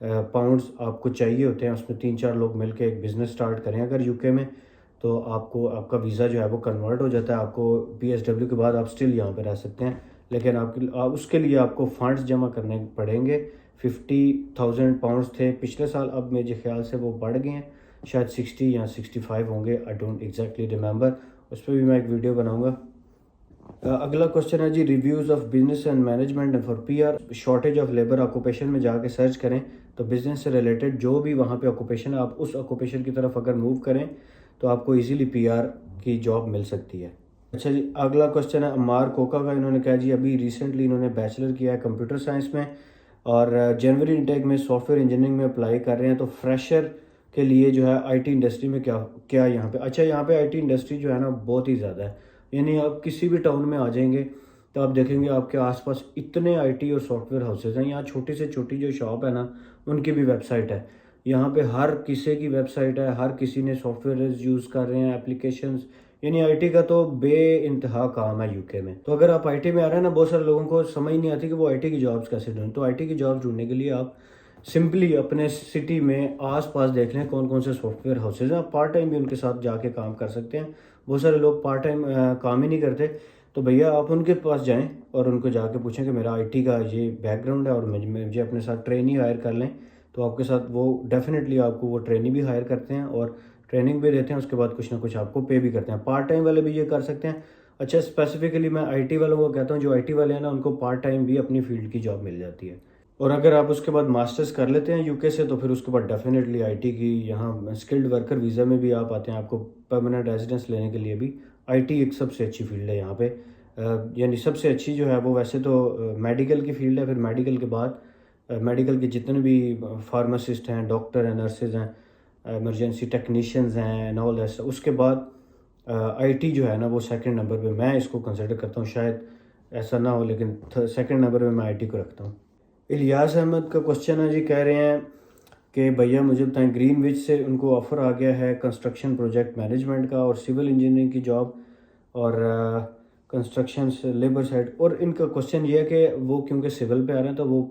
Pounds آپ کو چاہیے ہوتے ہیں، اس میں 3-4 لوگ مل کے ایک بزنس سٹارٹ کریں اگر یو کے میں، تو آپ کو آپ کا ویزا جو ہے وہ کنورٹ ہو جاتا ہے، آپ کو پی ایس ڈبلیو کے بعد آپ سٹل یہاں پہ رہ سکتے ہیں، لیکن اس کے لیے آپ کو فنڈز جمع کرنے پڑیں گے۔ 50,000 پاؤنڈز تھے پچھلے سال، اب میرے خیال سے وہ بڑھ گئے ہیں، شاید 60 یا 65 ہوں گے، آئی ڈونٹ ایگزیکٹلی ریممبر، اس پہ بھی میں ایک ویڈیو بناؤں گا۔ اگلا کوشچن ہے جی، reviews of business and management for P R, shortage of labour occupation میں جا کے سرچ کریں تو بزنس سے ریلیٹڈ جو بھی وہاں پہ آکوپیشن ہے، آپ اس آکوپیشن کی طرف اگر موو کریں تو آپ کو ایزیلی پی آر کی جاب مل سکتی ہے۔ اچھا جی، اگلا کوشچن ہے عمار کوکا کا، انہوں نے کہا جی ابھی ریسنٹلی انہوں نے بیچلر کیا ہے کمپیوٹر سائنس میں اور جنوری انٹیک میں سافٹ ویئر انجینئرنگ میں اپلائی کر رہے ہیں، تو فریشر کے لیے جو ہے آئی ٹی انڈسٹری میں کیا یہاں پہ، اچھا یہاں پہ آئی ٹی انڈسٹری جو ہے نا بہت ہی زیادہ ہے، یعنی آپ کسی بھی ٹاؤن میں آ جائیں گے تو آپ دیکھیں گے آپ کے آس پاس اتنے آئی ٹی اور سافٹ ویئر ہاؤسز ہیں، یہاں چھوٹی سے چھوٹی جو شاپ ہے نا ان کی بھی ویب سائٹ ہے، یہاں پہ ہر کسی کی ویب سائٹ ہے، ہر کسی نے سافٹ ویئر یوز کر رہے ہیں، اپلیکیشنز، یعنی آئی ٹی کا تو بے انتہا کام ہے یو کے میں۔ تو اگر آپ آئی ٹی میں آ رہے ہیں نا، بہت سارے لوگوں کو سمجھ نہیں آتی کہ وہ آئی ٹی کی جابس کیسے ڈھونڈیں، تو آئی ٹی کی جابس ڈھونڈنے کے لیے آپ سمپلی اپنے سٹی میں آس پاس دیکھ لیں کون کون سے سافٹ ویئر ہاؤسز ہیں، آپ پارٹ ٹائم بھی ان کے ساتھ جا کے کام کر سکتے ہیں، بہت سارے لوگ پارٹ ٹائم کام ہی نہیں کرتے، تو بھیا آپ ان کے پاس جائیں اور ان کو جا کے پوچھیں کہ میرا آئی ٹی کا یہ بیک گراؤنڈ ہے اور مجھے اپنے ساتھ ٹرینی ہائر کر لیں، تو آپ کے ساتھ وہ ڈیفینیٹلی آپ کو وہ ٹرینی بھی ہائر کرتے ہیں اور ٹریننگ بھی دیتے ہیں، اس کے بعد کچھ نہ کچھ آپ کو پے بھی کرتے ہیں۔ پارٹ ٹائم والے بھی یہ کر سکتے ہیں۔ اچھا، اسپیسیفکلی میں آئی ٹی والوں کو کہتا ہوں، جو آئی ٹی والے ہیں نا ان کو پارٹ ٹائم بھی اپنی فیلڈ کی جاب مل جاتی ہے، اور اگر آپ اس کے بعد ماسٹرز کر لیتے ہیں یو کے سے تو پھر اس کے بعد ڈیفینیٹلی آئی ٹی کی یہاں اسکلڈ ورکر ویزا میں بھی آپ آتے ہیں، آپ کو پرماننٹ ریزیڈنس لینے کے لیے بھی آئی ٹی ایک سب سے اچھی فیلڈ ہے یہاں پہ، یعنی سب سے اچھی جو ہے وہ ویسے تو میڈیکل کی فیلڈ ہے، پھر میڈیکل کے بعد میڈیکل کے جتنے بھی فارماسسٹ ہیں، ڈاکٹر ہیں، نرسز ہیں، ایمرجنسی ٹیکنیشینز ہیں اینڈ آل دیٹ، اس کے بعد آئی ٹی جو ہے نا وہ سیکنڈ نمبر پہ میں اس کو کنسیڈر کرتا ہوں، شاید ایسا نہ ہو لیکن سیکنڈ نمبر پہ میں آئی ٹی کو رکھتا ہوں۔ الیاس احمد کا کوشچن ہے جی، کہہ رہے ہیں کہ بھیا مجھے بتائیں گرین وچ سے ان کو آفر آ گیا ہے کنسٹرکشن پروجیکٹ مینجمنٹ کا اور سول انجینئرنگ کی جاب اور کنسٹرکشن سے لیبر سائٹ، اور ان کا کوشچن یہ ہے کہ وہ کیونکہ سول پہ آ رہے ہیں تو وہ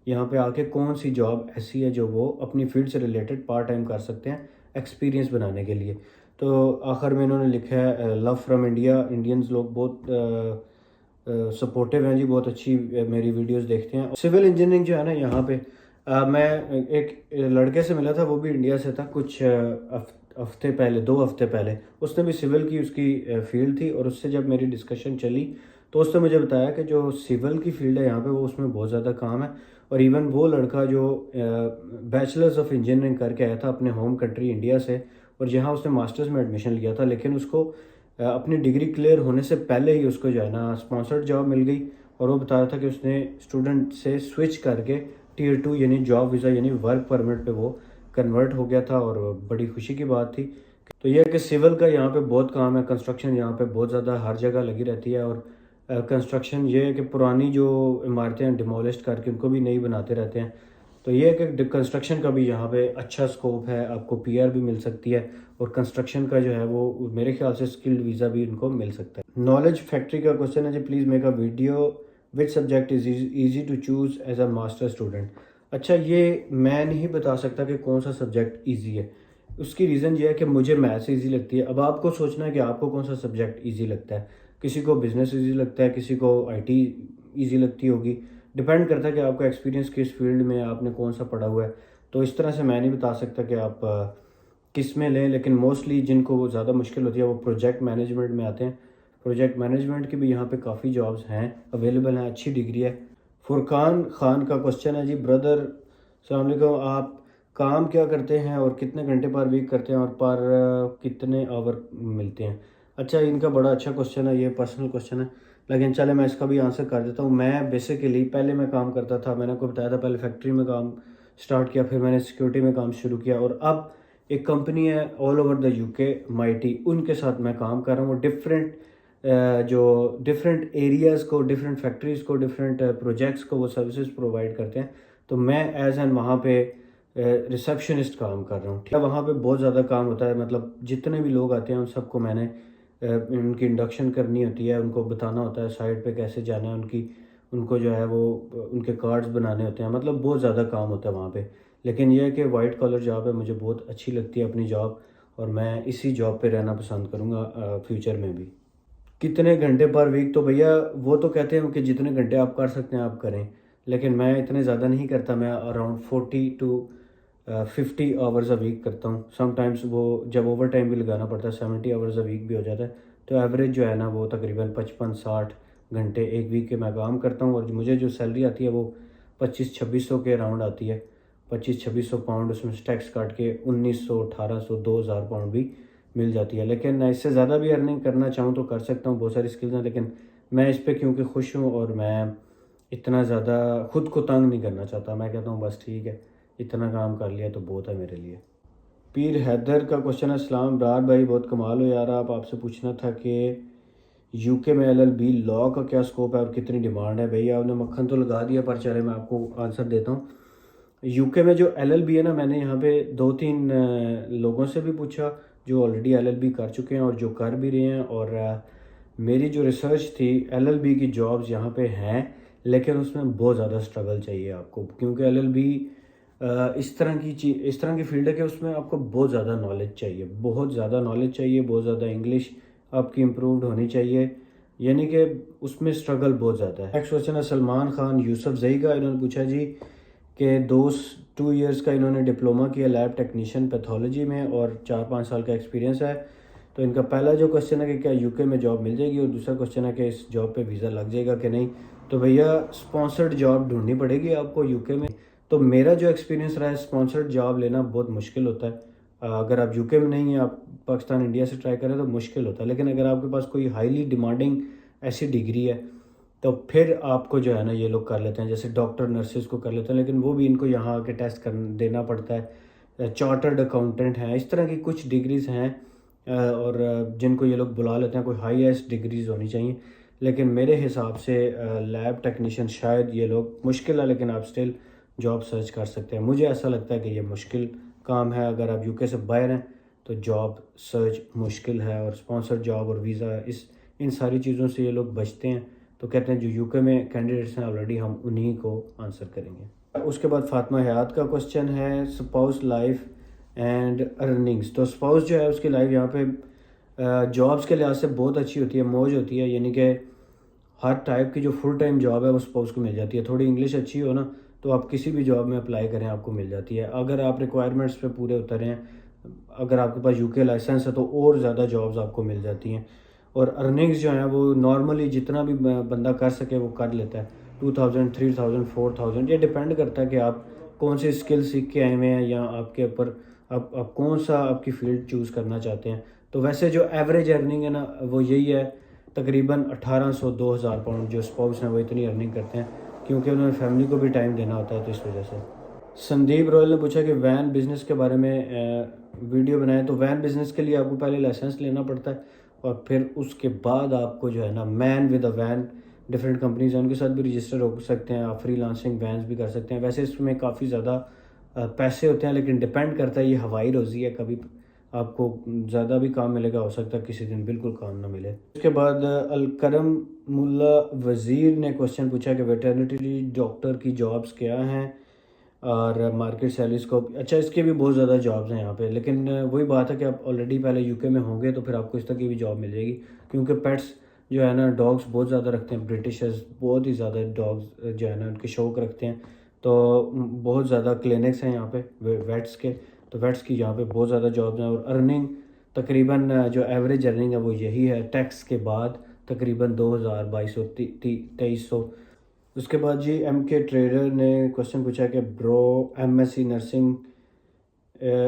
یہاں پہ آ کے کون سی جاب ایسی ہے جو وہ اپنی فیلڈ سے ریلیٹڈ پارٹ ٹائم کر سکتے ہیں ایکسپیرینس بنانے کے لیے، تو آخر میں انہوں نے لکھا ہے لو فرام انڈیا، انڈینز لوگ بہت سپورٹیو ہیں جی، بہت اچھی میری ویڈیوز دیکھتے ہیں۔ سول انجینئرنگ جو ہے نا یہاں پہ میں ایک لڑکے سے ملا تھا، وہ بھی انڈیا سے تھا، کچھ ہفتے پہلے، 2 ہفتے پہلے، اس نے بھی سول کی اس کی فیلڈ تھی، اور اس سے جب میری ڈسکشن چلی تو اس نے مجھے بتایا کہ جو سول کی فیلڈ ہے یہاں پہ وہ اس میں بہت زیادہ کام ہے، اور ایون وہ لڑکا جو بیچلرز آف انجینئرنگ کر کے آیا تھا اپنے ہوم کنٹری انڈیا سے، اور جہاں اس نے ماسٹرز میں ایڈمیشن لیا تھا، لیکن اس کو اپنی ڈگری کلیئر ہونے سے پہلے ہی اس کو جو ہے نا اسپانسرڈ جاب مل گئی، اور وہ بتا رہا تھا کہ اس نے اسٹوڈنٹ سے سوئچ کر کے ٹیئر 2 یعنی جاب ویزا یعنی ورک پرمٹ پہ وہ کنورٹ ہو گیا تھا، اور بڑی خوشی کی بات تھی۔ تو یہ ہے کہ سول کا یہاں پہ بہت کام ہے، کنسٹرکشن یہاں پہ بہت زیادہ ہر جگہ لگی رہتی ہے، اور کنسٹرکشن یہ ہے کہ پرانی جو عمارتیں ہیں ڈیمولشڈ کر کے ان کو بھی نئی بناتے رہتے ہیں، تو یہ ہے کہ کنسٹرکشن کا بھی یہاں پہ اچھا سکوپ ہے، آپ کو پی آر بھی مل سکتی ہے، اور کنسٹرکشن کا جو ہے وہ میرے خیال سے اسکلڈ ویزا بھی ان کو مل سکتا ہے۔ نالج فیکٹری کا کوشچن ہے جی، please make a video which subject is easy to choose as a master student. اچھا، یہ میں نہیں بتا سکتا کہ کون سا سبجیکٹ ایزی ہے، اس کی ریزن یہ ہے کہ مجھے میتھس ایزی لگتی ہے، اب آپ کو سوچنا ہے کہ آپ کو کون سا سبجیکٹ ایزی لگتا ہے، کسی کو بزنس ایزی لگتا ہے، کسی کو آئی ٹی ایزی لگتی ہوگی، ڈپینڈ کرتا ہے کہ آپ کا ایکسپیرینس کس فیلڈ میں آپ نے کون سا پڑھا ہوا ہے، تو اس طرح سے میں نہیں بتا سکتا کہ آپ کس میں لیں، لیکن موسٹلی جن کو زیادہ مشکل ہوتی ہے وہ پروجیکٹ مینجمنٹ میں آتے ہیں، پروجیکٹ مینجمنٹ کی بھی یہاں پہ کافی جابز ہیں اویلیبل ہیں، اچھی ڈگری ہے۔ فرقان خان کا کوشچن ہے جی، بردر السلام علیکم، آپ کام کیا کرتے ہیں اور کتنے گھنٹے پر ویک کرتے ہیں اور پر کتنے آور ملتے ہیں؟ اچھا، ان کا بڑا اچھا کوشچن ہے، یہ پرسنل کوشچن ہے، لیکن چلے میں اس کا بھی آنسر کر دیتا ہوں۔ میں بیسیکلی پہلے میں کام کرتا تھا، میں نے کو بتایا تھا، پہلے فیکٹری میں کام سٹارٹ کیا، پھر میں نے سیکورٹی میں کام شروع کیا، اور اب ایک کمپنی ہے آل اوور دا یو کے مائٹی، ان کے ساتھ میں کام کر رہا ہوں، وہ ڈفرینٹ ایریاز کو، ڈفرینٹ فیکٹریز کو، ڈفرینٹ پروجیکٹس کو وہ سروسز پرووائڈ کرتے ہیں، تو میں ایز این وہاں پہ ریسیپشنسٹ کام کر رہا ہوں، وہاں پہ بہت زیادہ کام ہوتا ہے، مطلب جتنے بھی لوگ آتے ہیں ان سب کو میں نے ان کی انڈکشن کرنی ہوتی ہے، ان کو بتانا ہوتا ہے سائٹ پہ کیسے جانا ہے، ان کو جو ہے وہ ان کے کارڈز بنانے ہوتے ہیں، مطلب بہت زیادہ کام ہوتا ہے وہاں پہ، لیکن یہ ہے کہ وائٹ کالر جاب ہے، مجھے بہت اچھی لگتی ہے اپنی جاب، اور میں اسی جاب پہ رہنا پسند کروں گا فیوچر میں بھی۔ کتنے گھنٹے پر ویک؟ تو بھیا وہ تو کہتے ہیں کہ جتنے گھنٹے آپ کر سکتے ہیں آپ کریں، لیکن میں اتنے زیادہ نہیں کرتا، میں around 40 to 50 hours a week کرتا ہوں۔ سم ٹائمس وہ جب اوور ٹائم بھی لگانا پڑتا ہے 70 آورز اے ویک بھی ہو جاتا ہے، تو ایوریج جو ہے نا وہ تقریباً 55-60 گھنٹے ایک ویک کے میں کام کرتا ہوں، اور مجھے جو سیلری آتی ہے وہ 2500-2600 کے اراؤنڈ آتی ہے، 2500-2600 پاؤنڈ، اس میں ٹیکس کاٹ کے 1900 1800 2000 پاؤنڈ بھی مل جاتی ہے۔ لیکن اس سے زیادہ بھی ارننگ کرنا چاہوں تو کر سکتا ہوں، بہت ساری اسکلز ہیں، لیکن میں اس پہ کیونکہ خوش ہوں اور میں اتنا زیادہ خود کو تنگ نہیں کرنا چاہتا، میں کہتا ہوں بس ٹھیک ہے، اتنا کام کر لیا تو بہت ہے میرے لیے۔ پیر حیدر کا کوشچن ہے، السلام ڈار بھائی بہت کمال ہو یار، آپ سے پوچھنا تھا کہ یو کے میں LLB لاء کا کیا اسکوپ ہے اور کتنی ڈیمانڈ ہے؟ بھائی آپ نے مکھن تو لگا دیا، پر چلے میں آپ کو آنسر دیتا ہوں۔ یو کے میں جو LLB ہے نا، میں نے یہاں پہ 2-3 لوگوں سے بھی پوچھا جو آلریڈی LLB کر چکے ہیں اور جو کر بھی رہے ہیں، اور میری جو ریسرچ تھی LLB کی جابز یہاں پہ ہیں، لیکن اس میں بہت زیادہ سٹرگل چاہیے آپ کو، کیونکہ LLB اس طرح کی فیلڈ ہے کہ اس میں آپ کو بہت زیادہ نالج چاہیے، بہت زیادہ نالج چاہیے، بہت زیادہ انگلش آپ کی امپرووڈ ہونی چاہیے، یعنی کہ اس میں سٹرگل بہت زیادہ ہے۔ نیکسٹ کوسچن ہے سلمان خان یوسف زئی کا، انہوں نے پوچھا جی کہ 2 ایئرس کا انہوں نے ڈپلومہ کیا لیب ٹیکنیشین پیتھولوجی میں اور 4-5 سال کا ایکسپیرینس ہے، تو ان کا پہلا جو کوسچن ہے کہ کیا یو کے میں جاب مل جائے گی، اور دوسرا کوسچن ہے کہ اس جاب پہ ویزا لگ جائے گا کہ نہیں۔ تو بھیا اسپانسرڈ جاب ڈھونڈنی پڑے گی آپ کو یو کے میں، تو میرا جو ایکسپیرینس رہا ہے اسپانسرڈ جاب لینا بہت مشکل ہوتا ہے، اگر آپ یو کے میں نہیں ہیں، آپ پاکستان انڈیا سے ٹرائی کریں تو مشکل ہوتا ہے، لیکن اگر آپ کے پاس کوئی ہائیلی ڈیمانڈنگ ایسی ڈگری ہے تو پھر آپ کو جو ہے نا یہ لوگ کر لیتے ہیں، جیسے ڈاکٹر نرسز کو کر لیتے ہیں، لیکن وہ بھی ان کو یہاں آ کے ٹیسٹ دینا پڑتا ہے، چارٹرڈ اکاؤنٹنٹ ہیں، اس طرح کی کچھ ڈگریز ہیں اور جن کو یہ لوگ بلا لیتے ہیں، کوئی ہائی ایسٹ ڈگریز ہونی چاہیے، لیکن میرے حساب سے لیب ٹیکنیشین شاید یہ لوگ مشکل ہے، لیکن آپ اسٹل جاب سرچ کر سکتے ہیں۔ مجھے ایسا لگتا ہے کہ یہ مشکل کام ہے، اگر آپ یو کے سے باہر ہیں تو جاب سرچ مشکل ہے، اور اسپانسر جاب اور ویزا ان ساری چیزوں سے یہ لوگ بچتے ہیں، تو کہتے ہیں جو یو کے میں کینڈیڈیٹس ہیں آلریڈی ہم انہی کو آنسر کریں گے۔ اس کے بعد فاطمہ حیات کا کوسچن ہے سپاؤس لائف اینڈ ارننگز، تو سپاؤس جو ہے اس کی لائف یہاں پہ جابس کے لحاظ سے بہت اچھی ہوتی ہے، موج ہوتی ہے، یعنی کہ ہر ٹائپ کی جو فل ٹائم جاب ہے وہ سپاؤس کو مل جاتی ہے، تھوڑی انگلش اچھی ہو نا تو آپ کسی بھی جاب میں اپلائی کریں آپ کو مل جاتی ہے، اگر آپ ریکوائرمنٹس پہ پورے اترے ہیں، اگر آپ کے پاس یو کے لائسنس ہے تو اور زیادہ جابز آپ کو مل جاتی ہیں، اور ارننگز جو ہیں وہ نارملی جتنا بھی بندہ کر سکے وہ کر لیتا ہے، 2000 3000 4000، یہ ڈیپینڈ کرتا ہے کہ آپ کون سی اسکل سیکھ کے آئے ہوئے ہیں، یا آپ کے اوپر آپ کون سا آپ کی فیلڈ چوز کرنا چاہتے ہیں۔ تو ویسے جو ایوریج ارننگ ہے نا وہ یہی ہے، تقریباً 1800-2000 پاؤنڈ جو اسپاؤس ہیں وہ اتنی ارننگ کرتے ہیں، کیونکہ انہوں نے فیملی کو بھی ٹائم دینا ہوتا ہے، تو اس وجہ سے۔ سندیپ رویل نے پوچھا کہ وین بزنس کے بارے میں ویڈیو بنائیں، تو وین بزنس کے لیے آپ کو پہلے لائسنس لینا پڑتا ہے، اور پھر اس کے بعد آپ کو جو ہے نا main with a van different companies ہیں ان کے ساتھ بھی رجسٹر ہو سکتے ہیں، آپ فری لانسنگ وینز بھی کر سکتے ہیں، ویسے اس میں کافی زیادہ پیسے ہوتے ہیں، لیکن ڈیپینڈ کرتا ہے، یہ ہوائی روزی ہے، کبھی آپ کو زیادہ بھی کام ملے گا، ہو سکتا ہے کسی دن بالکل کام نہ ملے۔ اس کے بعد الکرم ملا وزیر نے کوسچن پوچھا کہ ویٹرنٹی ڈاکٹر کی جابز کیا ہیں اور مارکیٹ سیلریز کو، اچھا اس کے بھی بہت زیادہ جابز ہیں یہاں پہ، لیکن وہی بات ہے کہ آپ آلریڈی پہلے یو کے میں ہوں گے تو پھر آپ کو اس طرح کی بھی جاب مل جائے گی، کیونکہ پیٹس جو ہے نا ڈاگس بہت زیادہ رکھتے ہیں، برٹشرز بہت ہی زیادہ ڈاگز جو ہے نا ان کے شوق رکھتے ہیں، تو بہت زیادہ کلینکس ہیں یہاں پہ ویٹس کے، تو ویٹس کی یہاں پہ بہت زیادہ جابز ہیں، اور ارننگ تقریباً جو ایوریج ارننگ ہے وہ یہی ہے، ٹیکس کے بعد تقریباً 2000 2200 2300۔ اس کے بعد جی ایم کے ٹریڈر نے کوسچن پوچھا کہ برو MSc نرسنگ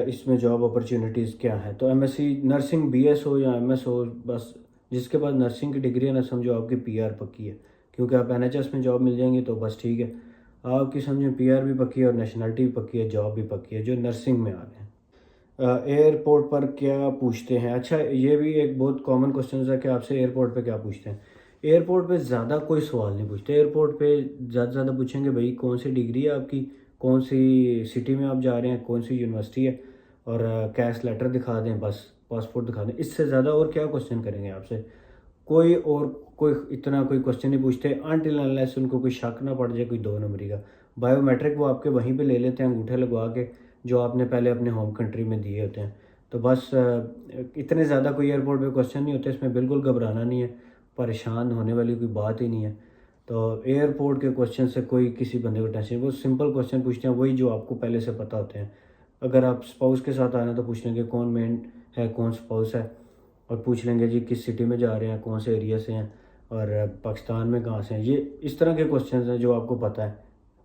اس میں جاب اپرچونیٹیز کیا ہیں، تو MSc نرسنگ BS ہو یا MS ہو، بس جس کے بعد نرسنگ کی ڈگری ہے نا سمجھو آپ کی PR پکی ہے، کیونکہ آپ NHS میں جاب مل جائیں گے تو بس ٹھیک ہے، آپ کی سمجھیں PR بھی پکی ہے اور نیشنلٹی بھی پکی ہے، جاب بھی پکی ہے جو نرسنگ میں آ رہے ہیں۔ ایئرپورٹ پر کیا پوچھتے ہیں، اچھا یہ بھی ایک بہت کامن کوسچن ہے کہ آپ سے ایئرپورٹ پہ کیا پوچھتے ہیں۔ ایئرپورٹ پہ زیادہ کوئی سوال نہیں پوچھتے، ایئرپورٹ پہ زیادہ سے زیادہ پوچھیں گے بھائی کون سی ڈگری ہے آپ کی، کون سی سٹی میں آپ جا رہے ہیں، کون سی یونیورسٹی ہے، اور کیش لیٹر دکھا دیں، بس پاسپورٹ دکھا دیں، اس سے زیادہ اور کیا کوسچن کریں گے آپ سے، کوئی اتنا کوئی کوسچن نہیں پوچھتے، انٹل انلیس ان کو کوئی شک نہ پڑ جائے کوئی 2 نمبری کا، بایو میٹرک وہ آپ کے وہیں پہ لے لیتے ہیں انگوٹھے لگوا کے، جو آپ نے پہلے اپنے ہوم کنٹری میں دیے ہوتے ہیں. تو بس اتنے زیادہ کوئی ایئرپورٹ پہ کوشچن نہیں ہوتے، اس میں بالکل گھبرانا نہیں ہے، پریشان ہونے والی کوئی بات ہی نہیں ہے. تو ایئرپورٹ کے کوشچن سے کوئی کسی بندے کو ٹینشن نہیں، وہ سمپل کوشچن پوچھتے ہیں وہی جو آپ کو پہلے سے پتہ ہوتے ہیں. اگر آپ سپاؤس کے ساتھ آ رہے ہیں تو پوچھ لیں گے کون مین ہے کون سپاؤس ہے، اور پوچھ لیں گے جی کس سٹی میں جا رہے ہیں، کون سے ایریا سے ہیں، اور پاکستان میں کہاں سے ہیں. یہ اس طرح کے کوشچنز ہیں جو آپ کو پتہ ہے،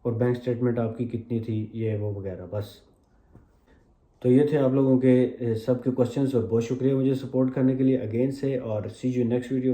اور بینک اسٹیٹمنٹ آپ کی کتنی تھی، یہ وہ وغیرہ. بس تو یہ تھے آپ لوگوں کے سب کے کوشچنز، اور بہت شکریہ مجھے سپورٹ کرنے کے لیے اگین سے، اور سی یو نیکسٹ ویڈیو.